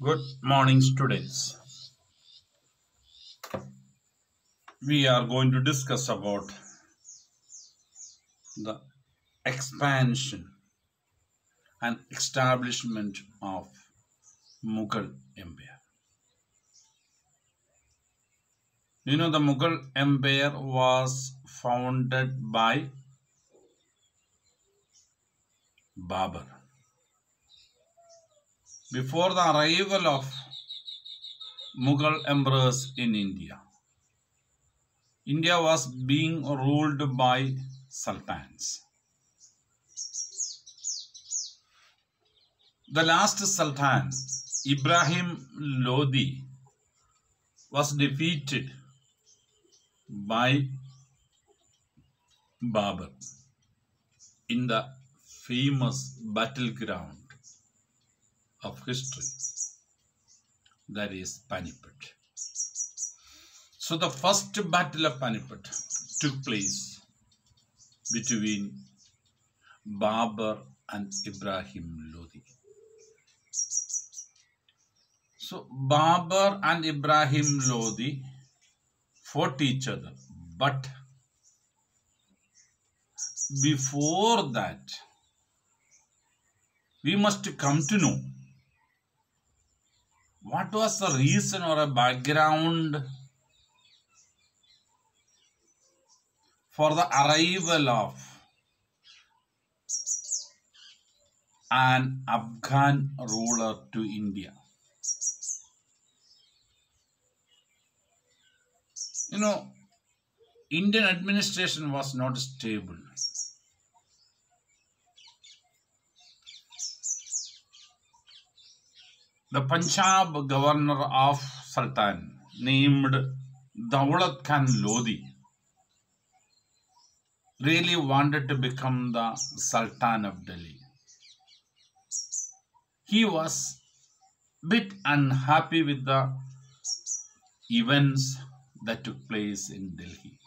Good morning, students. We are going to discuss about the expansion and establishment of Mughal Empire. You know, the Mughal Empire was founded by Babur. Before the arrival of Mughal emperors in India, India was being ruled by sultans. The last sultan, Ibrahim Lodi, was defeated by Babur in the famous battleground of history, that is Panipat. So the first battle of Panipat took place between Babur and Ibrahim Lodi. So Babur and Ibrahim Lodi fought each other, but before that, we must come to know what was the reason or a background for the arrival of an Afghan ruler to India. You know, Indian administration was not stable. The Punjab governor of Sultan named Daulat Khan Lodi really wanted to become the Sultan of Delhi. He was a bit unhappy with the events that took place in Delhi.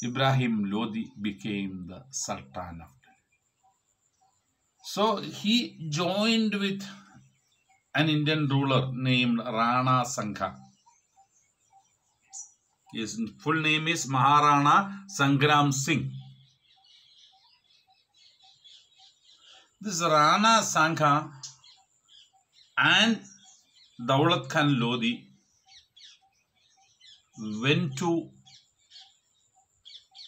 Ibrahim Lodi became the Sultan of Delhi. So he joined with an Indian ruler named Rana Sangha. His full name is Maharana Sangram Singh. This Rana Sangha and Daulat Khan Lodi went to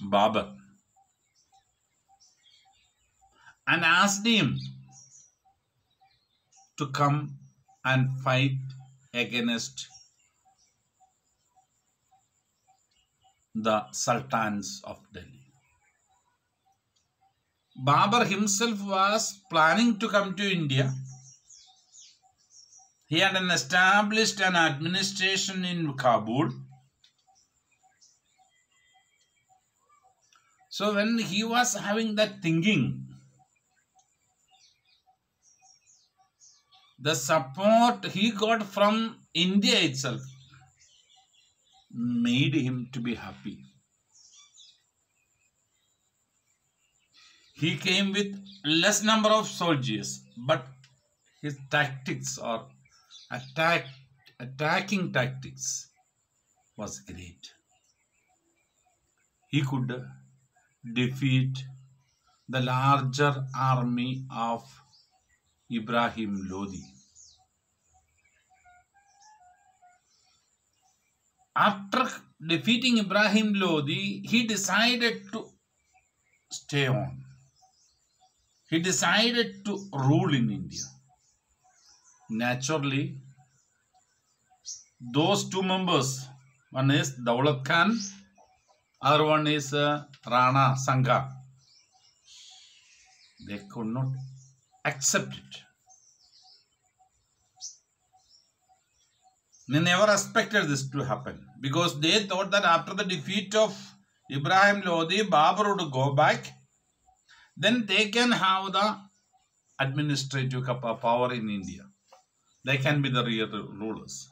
Babur and asked him to come and fight against the sultans of Delhi. Babur himself was planning to come to India. He had established an administration in Kabul. So when he was having that thinking, the support he got from India itself made him to be happy. He came with less number of soldiers, but his tactics or attacking tactics was great. He could defeat the larger army of Ibrahim Lodi. After defeating Ibrahim Lodi, he decided to stay on. He decided to rule in India. Naturally, those two members, one is Daulat Khan, other one is Rana Sangha, they could not accept it. They never expected this to happen because they thought that after the defeat of Ibrahim Lodi, Babur would go back. Then they can have the administrative power in India. They can be the real rulers.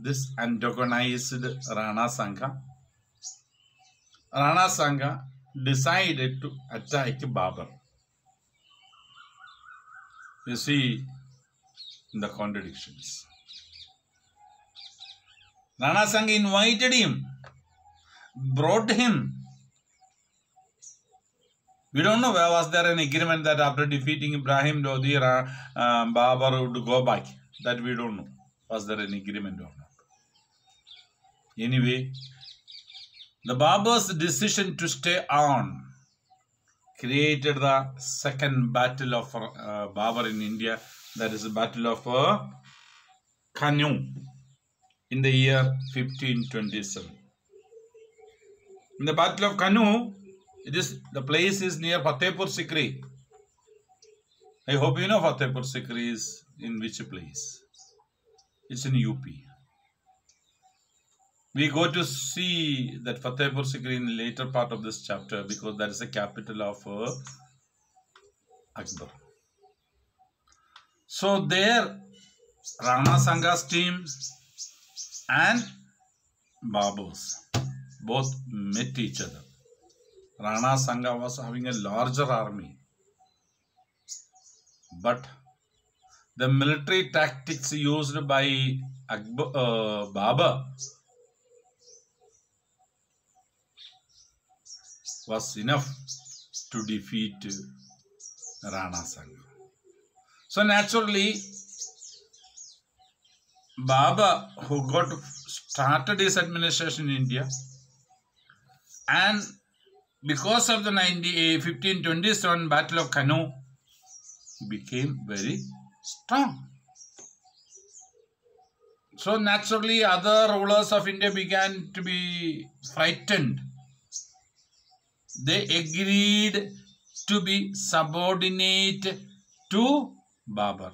This antagonized Rana Sangha. Rana Sangha decided to attack Babur. You see the contradictions. Rana Sangha invited him, brought him. We don't know where was there an agreement that after defeating Ibrahim Lodi, Babar would go back. That we don't know. Was there an agreement or not? Anyway, the Babar's decision to stay on created the second battle of Babar in India. That is the battle of Kanu in the year 1527. In the battle of Kanu, the place is near Fatehpur Sikri. I hope you know Fatehpur Sikri is in which place. It's in UP. We go to see that Fatehpur Sikri in the later part of this chapter because that is the capital of Akbar. So there, Rana Sangha's team and Babur's both met each other. Rana Sangha was having a larger army, but the military tactics used by Babur was enough to defeat Rana Sangha. So naturally, Babur, who started his administration in India, and because of the 1527 Battle of Kanu, he became very strong. So naturally, other rulers of India began to be frightened. They agreed to be subordinate to Babur.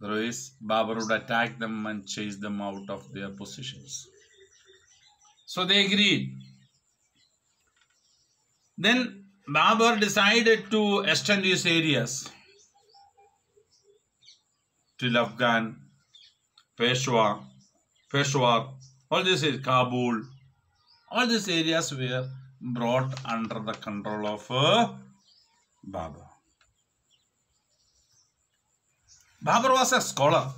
Otherwise, Babur would attack them and chase them out of their positions. So they agreed. Then Babur decided to extend his areas till Afghan, Peshawar, all this is Kabul. All these areas were brought under the control of Babur. Babur was a scholar.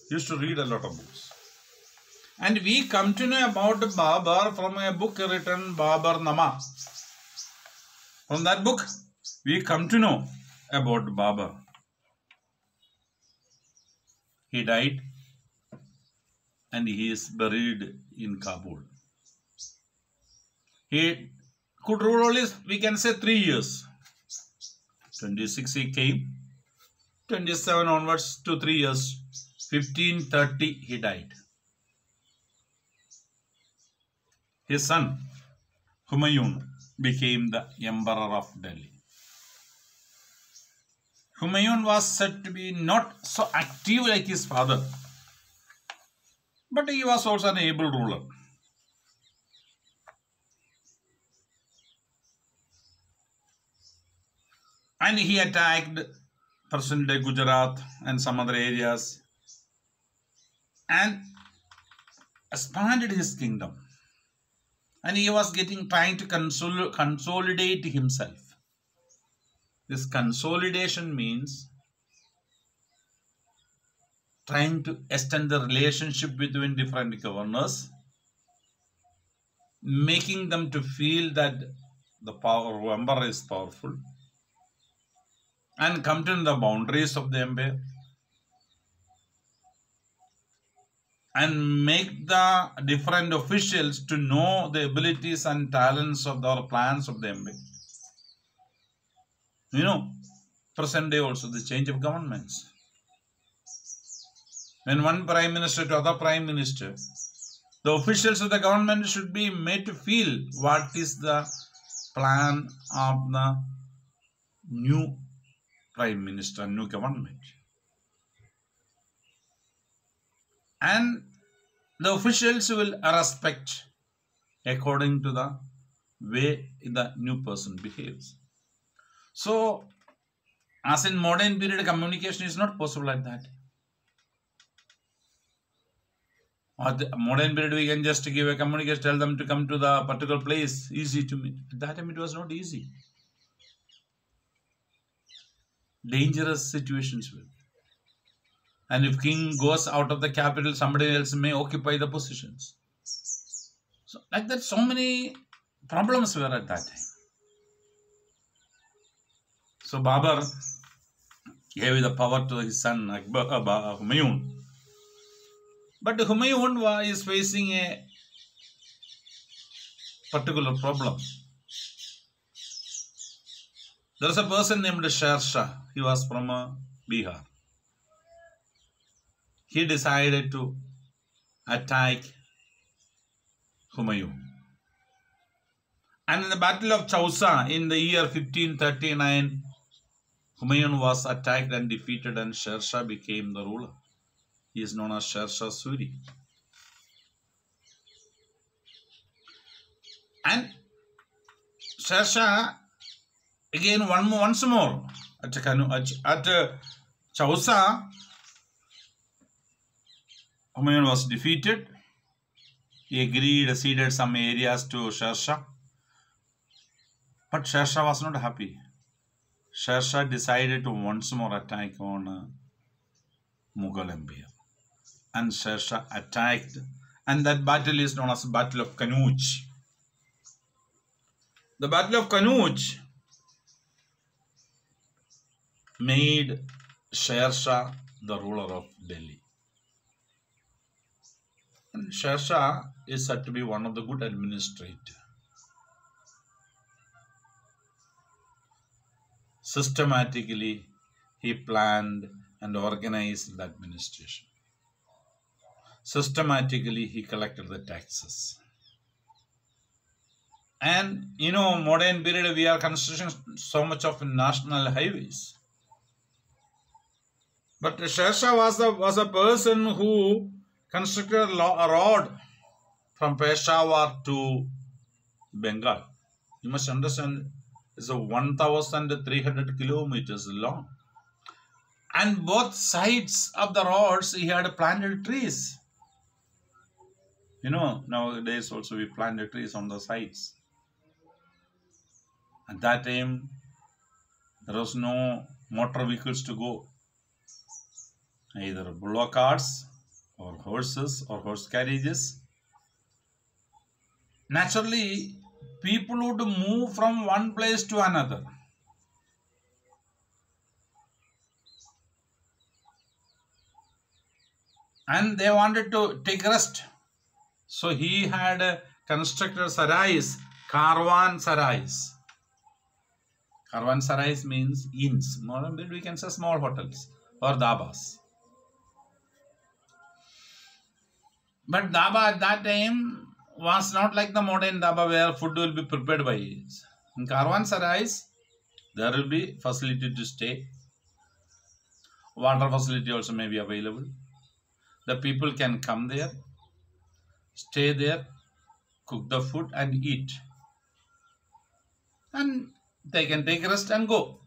He used to read a lot of books. And we come to know about Babur from a book written Babur Nama. From that book, we come to know about Babur. He died and he is buried in Kabul. He could rule only, we can say, 3 years. 26 he came, 27 onwards to 3 years. 1530 he died. His son, Humayun, became the Emperor of Delhi. Humayun was said to be not so active like his father, but he was also an able ruler. And he attacked present-day Gujarat and some other areas and expanded his kingdom. And he was trying to consolidate himself. This consolidation means trying to extend the relationship between different governors, making them to feel that the emperor is powerful, and come to the boundaries of the empire and make the different officials to know the abilities and talents of the plans of the empire. You know, present day also the change of governments. When one prime minister to other prime minister, the officials of the government should be made to feel what is the plan of the new prime minister, new government. And the officials will respect according to the way the new person behaves. So, as in modern period, communication is not possible like that. Or the modern period, we can just give a communication, tell them to come to the particular place, easy to meet. At that time, it was not easy. dangerous situations will. And if king goes out of the capital, somebody else may occupy the positions. So like that, so many problems were at that time. So Babur gave the power to his son Humayun. But Humayun is facing a particular problem. There is a person named Sher Shah. He was from Bihar. He decided to attack Humayun. And in the Battle of Chausa in the year 1539, Humayun was attacked and defeated, and Sher Shah became the ruler. He is known as Sher Shah Suri. And Sher Shah again once more at Chausa, Humayun was defeated. He agreed, ceded some areas to Sher Shah. But Sher Shah was not happy. Sher Shah decided to once more attack on Mughal Empire. And Sher Shah attacked. And that battle is known as the Battle of Kanauj. The Battle of Kanauj made Sher Shah the ruler of Delhi. And Sher Shah is said to be one of the good administrators. Systematically, he planned and organized the administration. Systematically, he collected the taxes. And modern period, we are constructing so much of national highways. But Sher Shah was a person who constructed a road from Peshawar to Bengal. You must understand, it's a 1,300 kilometers long. And both sides of the roads, he had planted trees. Nowadays also we planted trees on the sides. At that time, there was no motor vehicles to go. Either bullock carts or horses or horse carriages. Naturally, people would move from one place to another. And they wanted to take rest. So he had constructed sarais, Karwan sarais. Karwan sarais means inns. We can say small hotels or dabas. But daba at that time was not like the modern daba where food will be prepared by it. In Karwan sarais, there will be facility to stay. Water facility also may be available. The people can come there, stay there, cook the food and eat. And they can take rest and go.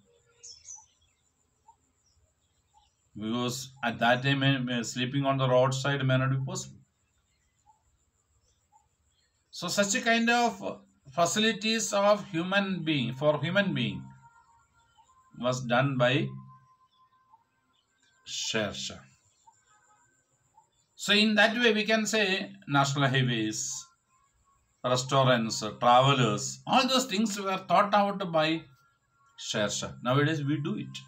Because at that time, sleeping on the roadside may not be possible. So such a kind of facilities of human being was done by Sher Shah. So in that way we can say national highways, restaurants, travelers, all those things were thought out by Sher Shah. Nowadays we do it.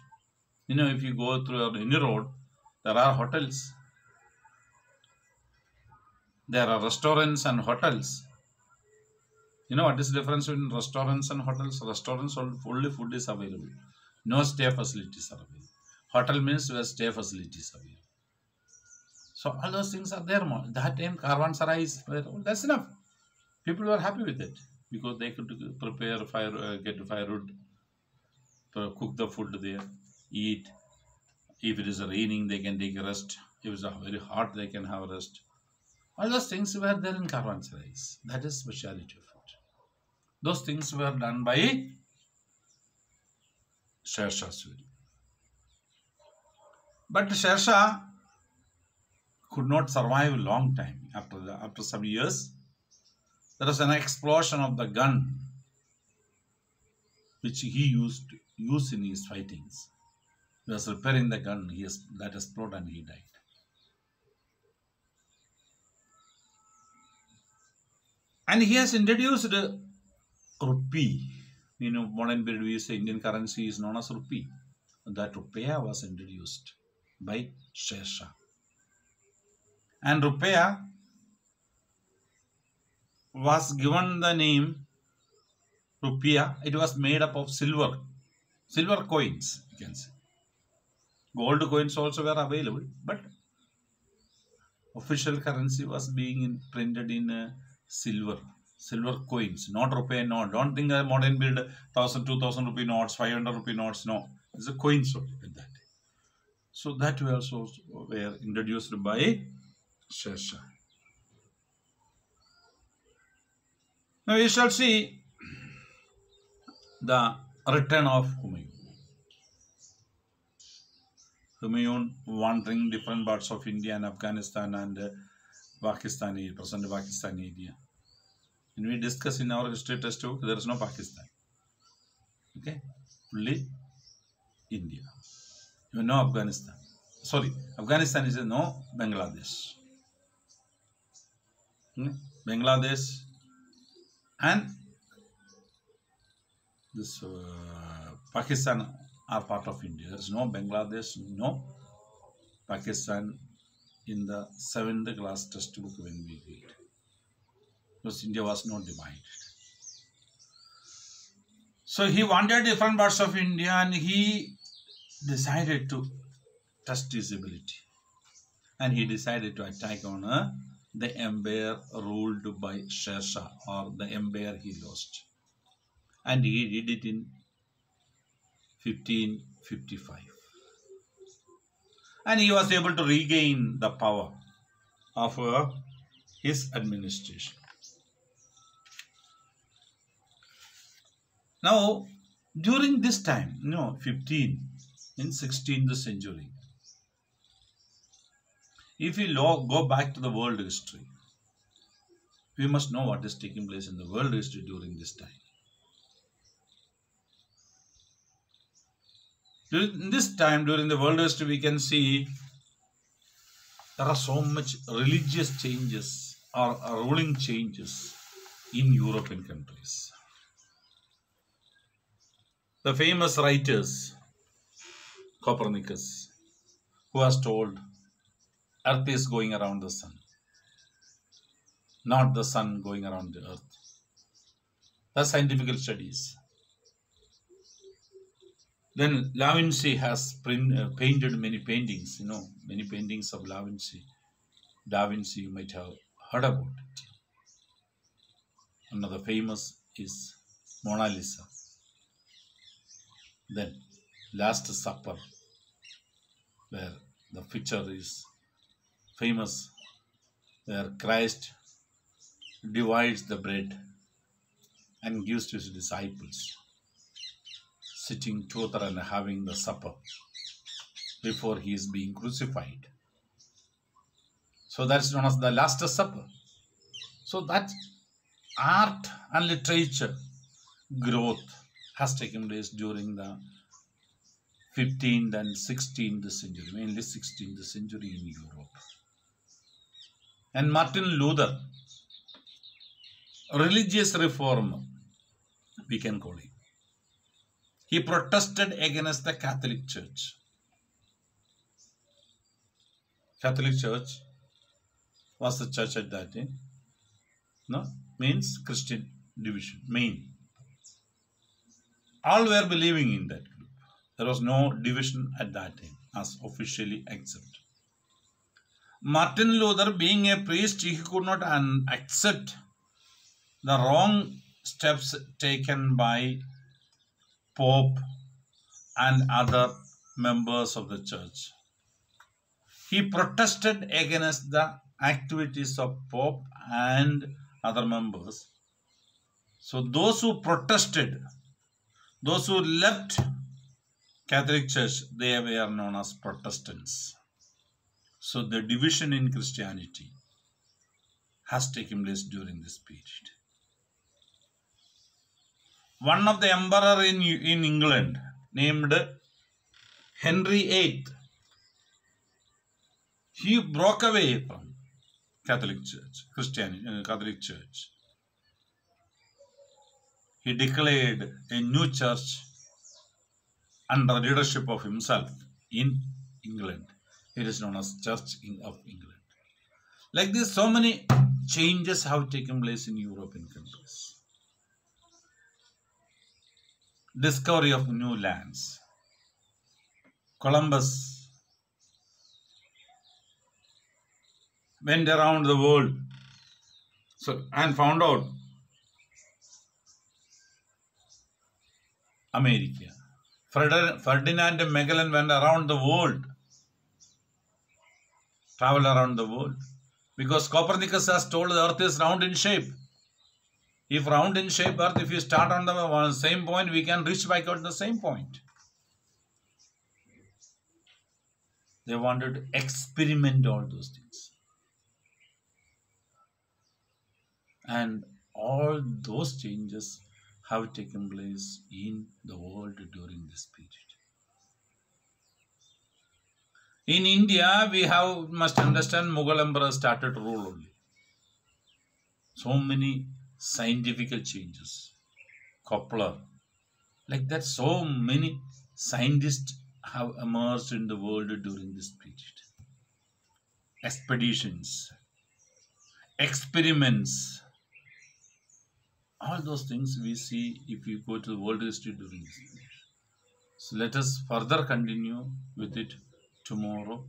If you go through any road, there are hotels. There are restaurants and hotels. What is the difference between restaurants and hotels? Restaurants, only food is available. No stay facilities are available. Hotel means where stay facilities are available. So all those things are there. That time Karwan sarais, that's enough. People were happy with it because they could prepare fire, get firewood, cook the food there, eat. If it is raining, they can take a rest. If it is very hot, they can have a rest. All those things were there in Karwan sarais. That is speciality of it. Those things were done by Sher Shah Suri. But Sher Shah could not survive a long time. After some years, there was an explosion of the gun which he used in his fightings. He was repairing the gun. That exploded and he died. And he has introduced rupee. Modern period we say Indian currency is known as rupee. That rupiah was introduced by Sher Shah. And rupiah was given the name rupiah. It was made up of silver coins, you can say. Gold coins also were available, but official currency was being printed in silver coins, not rupiah note. Don't think a modern build 1,000, 2,000 rupee notes, 500 rupee notes. No, it's a coins only with that. So that we also were introduced by Sher Shah. Now we shall see the return of Humayun. Humayun wandering different parts of India and Afghanistan and Pakistan, present Pakistan area. When we discuss in our history textbook, there is no Pakistan. Okay, only India. You know Afghanistan. Sorry, Afghanistan is no Bangladesh. Bangladesh and this Pakistan are part of India. There is no Bangladesh, no Pakistan in the 7th class textbook when we read. Because India was not divided. So he wanted different parts of India and he decided to test his ability. And he decided to attack on the empire ruled by Sher Shah, or the empire he lost. And he did it in 1555. And he was able to regain the power of his administration. Now, during this time, in 16th century, if we go back to the world history, we must know what is taking place in the world history during this time. During this time, during the world history, we can see there are so much religious changes or ruling changes in European countries. The famous writers, Copernicus, who has told Earth is going around the sun, not the sun going around the Earth. The scientific studies. Then Da Vinci has painted many paintings, many paintings of Da Vinci. Da Vinci, you might have heard about it. Another famous is Mona Lisa. Then Last Supper, where the picture is famous, where Christ divides the bread and gives to his disciples, sitting together and having the supper before he is being crucified. So that's known as the Last Supper. So that art and literature growth has taken place during the 15th and 16th century, mainly 16th century in Europe. And Martin Luther, religious reformer, we can call him. He protested against the Catholic Church. Catholic Church was the church at that time. No, means Christian division, main. All were believing in that group. There was no division at that time as officially accepted. Martin Luther, being a priest, he could not accept the wrong steps taken by Pope and other members of the church. He protested against the activities of Pope and other members. So those who protested, those who left Catholic Church, they were known as Protestants. So the division in Christianity has taken place during this period. One of the emperor in England named Henry VIII, he broke away from Catholic Church, Catholic Church. He declared a new church under the leadership of himself in England. It is known as Church of England. Like this, so many changes have taken place in European countries. Discovery of new lands. Columbus went around the world and found out America. Ferdinand Magellan went around the world, traveled around the world, because Copernicus has told the earth is round in shape. If round in shape earth, if you start on the same point, we can reach back out the same point. They wanted to experiment all those things. And all those changes have taken place in the world during this period. In India, we must understand Mughal emperor started to rule only. So many scientific changes. Kepler, like that, so many scientists have emerged in the world during this period. Expeditions, experiments, all those things we see if you go to the world history during this period. So let us further continue with it tomorrow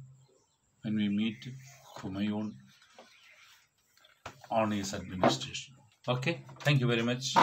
when we meet Humayun on his administration. Okay, thank you very much.